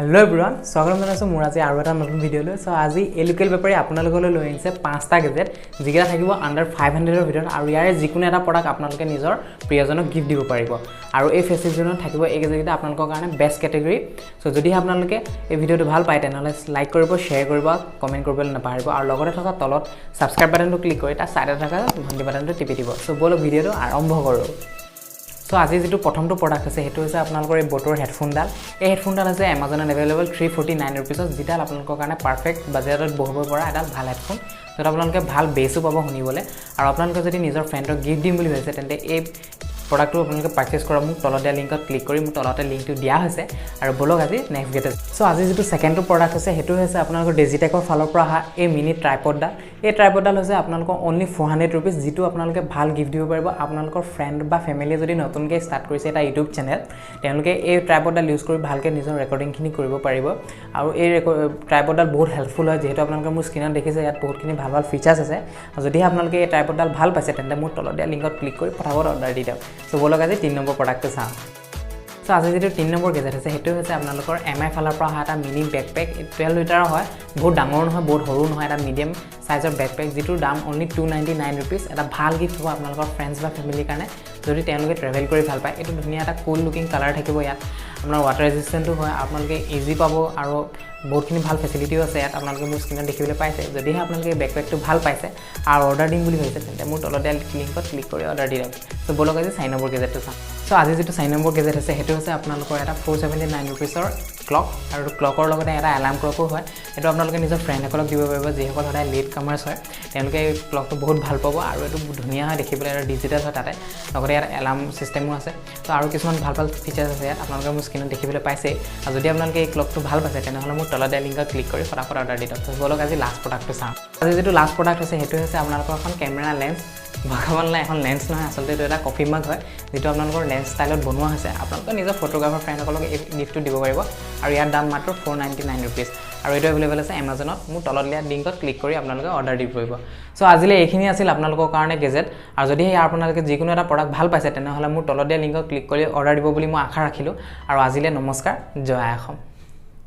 Hello everyone, স্বাগতম জনাইছো মোৰ আজি আৰু এটা নতুন ভিডিও লৈ। সো আজি এই লোকেল পেপাৰে আপোনালোকলৈ লৈ আহিছে 5টা গেজেট যিকেইটা থাকিব আন্ডাৰ 500 ৰ ভিতৰত আৰু ইয়াৰে যিকোনো এটা প্ৰডাক্ট আপোনালোকে নিজৰ প্ৰিয়জনক গিফট দিব পাৰিব আৰু এই ফেষ্টিভ জোনত থাকিব এই গেজেটকেইটা আপোনালোকৰ কাৰণে বেষ্ট কেটেগৰী। সো যদি আপোনালোকে এই ভিডিওটো ভাল পায় তেনহলে লাইক কৰিব, শেয়াৰ কৰিব, কমেন্ট কৰিবলৈ নাপাহৰিব আৰু লগতে থকা তলত সাবস্ক্ৰাইব বাটনটো ক্লিক কৰি তাৰ সাইডত থকা ঘণ্টি বাটনটো টিপি দিব। সো বলক ভিডিওটো আৰম্ভ কৰো। So আজি যেটো প্ৰথমটো প্ৰডাক্ট আছে হেতু হৈছে আপোনালোকৰ এই বটৰ হেডফোনডাল। এই হেডফোনডাল আছে Amazon এভেইলেবল 349 रुपीस যেটা আপোনালোকৰ কাৰণে পাৰফেক্ট বাজেটত বহব পৰা এটা ভাল হেডফোন। যেটা আপোনালোকে ভাল বেসও পাব শুনিবলে আৰু আপোনালোকে যদি নিজৰ ফ্ৰেণ্ডক গিফট দিম বুলি ভাবিছে তেন্তে এই প্ৰডাক্টটো আপোনালোকে পাৰচেজ কৰা মোক তলত দিয়া লিংকত ক্লিক কৰি মোক তলতে লিংকটো দিয়া হৈছে আৰু বলক আজি নেক্সট গেট। সো আজি যেটো সেকেন্ডটো প্ৰডাক্ট আছে হেতু হৈছে আপোনালোকৰ ডিজিটেকৰ ফালৰ পৰা আহা এই মিনি ট্ৰাইপডডাল। এই ট্ৰাইপডডাল হৈছে আপোনালোকৰ অনলি 400 रुपीस যেটো আপোনালোকে ভাল গিফট দিব পাৰিব আপোনালোকৰ ফ্ৰেণ্ড বা ফ্যামিলি যদি নতুনকৈ স্টাৰ্ট কৰিছে এটা ইউটিউব চেনেল তেওঁলোকে এই ট্ৰাইপডডাল ইউজ কৰি ভালকৈ নিজৰ ৰেকৰ্ডিংখিনি কৰিব পাৰিব আৰু এই ট্ৰাইপডডাল বহুত হেল্পফুল হয় যেহেতু আপোনালোকে মোৰ স্ক্ৰীনত দেখিছে ইয়াত বহুতখিনি ভাল ভাল ফিচাৰ্ছ আছে আৰু যদি আপোনালোকে এই ট্ৰাইপডডাল ভাল পাইছে তেন্তে মোৰ তলত দিয়া লিংকত ক্লিক কৰি পঠাবৰ অৰ্ডাৰ দি দিয়ক। সো বলক আজি 3 নম্বৰ প্ৰডাক্টটো চাওঁ। সো আজি যেটো 3 নম্বৰ গেজেট আছে হেতু হৈছে আপোনালোকৰ MI ফালৰ পৰা এটা মিনি বেকপেক 12 লিটাৰৰ হয় বহুত ডাঙৰ নহয় বহুত সৰু নহয় এটা মিডিয়াম সাইজৰ বেকপেক যেটোৰ দাম অনলি 299 रुपीस এটা ভাল গিফট হ'ব আপোনালোকৰ ফ্ৰেণ্ডছ বা ফ্যামিলিৰ কাৰণে যদি তেওঁলোকে ট্ৰেভেল কৰি ভাল পায়। এটো ধুনীয়া এটা কুল লুকিং কালাৰ থাকিব ইয়াত আপোনাৰ ওয়াটাৰ ৰেজিস্ট্যান্টও হয় আপোনালোকে ইজি পাব আৰু বহুতখিনি ভাল ফেসিলিটিও আছে ইয়াত আপোনালোকে মোৰ স্ক্ৰীনত দেখিবলৈ পাইছে। যদিহে আপোনালোকে বেকপেকটো ভাল পাইছে আৰু অৰ্ডাৰ দিম বুলি ভাবিছে তেন্তে মোৰ তলত দিয়া লিংকত ক্লিক কৰি অৰ্ডাৰ দি দিয়ক। সো বলক আজি 4 নম্বৰ গেজেটটো চাওঁ। সো আজি যেটো 4 নম্বৰ গেজেট আছে হেতু হৈছে আপোনালোকৰ এটা 479 रुपीसৰ ক্লক আৰু ক্লকৰ লগতে এটা এলাৰ্ম ক্লকও হয়। এটো আপোনালোকে নিজৰ ফ্ৰেণ্ডসকলক দিব পাৰিব যিসকল সদায় লেট কামাৰ্ছ হয় তেওঁলোকে এই ক্লকটো বহুত ভাল পাব আৰু এটো ধুনীয়া হয় দেখিবলৈ আৰু ডিজিটেল হয় তাতে লগতে ইয়াত এলাৰ্ম সিস্টেমও আছে। তো আৰু কিছুমান ভাল ভাল ফিচাৰ্ছ আছে ইয়াত আপোনালোকে মোৰ স্ক্ৰীনত দেখিবলৈ পাইছে আৰু যদি আপোনালোকে এই ক্লকটো ভাল পাইছে তেনেহলে মোৰ তলত দিয়া লিংকত ক্লিক কৰি ফটাফট অৰ্ডাৰ দি দিয়ক। তো বলক আজি লাষ্ট প্ৰডাক্টটো চাওঁ। আজি যেটো লাষ্ট প্ৰডাক্ট আছে হেতু হৈছে আপোনালোকৰ এখন কেমেৰা লেন্স ভগৱানলে এখন লেন্স নহয় আসলতে এটো এটা কফি মাগ হয় যেটো আপোনালোকৰ লেন্স ষ্টাইলত বনোৱা হৈছে আপোনালোকে নিজৰ ফটোগ্ৰাফাৰ ফ্ৰেণ্ডসকলক এই গিফটটো দিব পাৰিব আৰু ইয়াৰ দাম মাত্ৰ 499 रुपीस আৰু এটো এভেইলেবল আছে Amazonত মোৰ তলত দিয়া লিংকত ক্লিক কৰি আপোনালোকে অৰ্ডাৰ দি পাৰিব। সো আজিলে এইখিনি আছিল আপোনালোকৰ কাৰণে গেজেট আৰু যদি আপোনালোকে যিকোনো এটা প্ৰডাক্ট ভাল পাইছে তেনেহলে মোৰ তলত দিয়া লিংকত ক্লিক কৰি অৰ্ডাৰ দিব বুলি মই আশা ৰাখিলো আৰু আজিলে নমস্কাৰ, জয় অসম।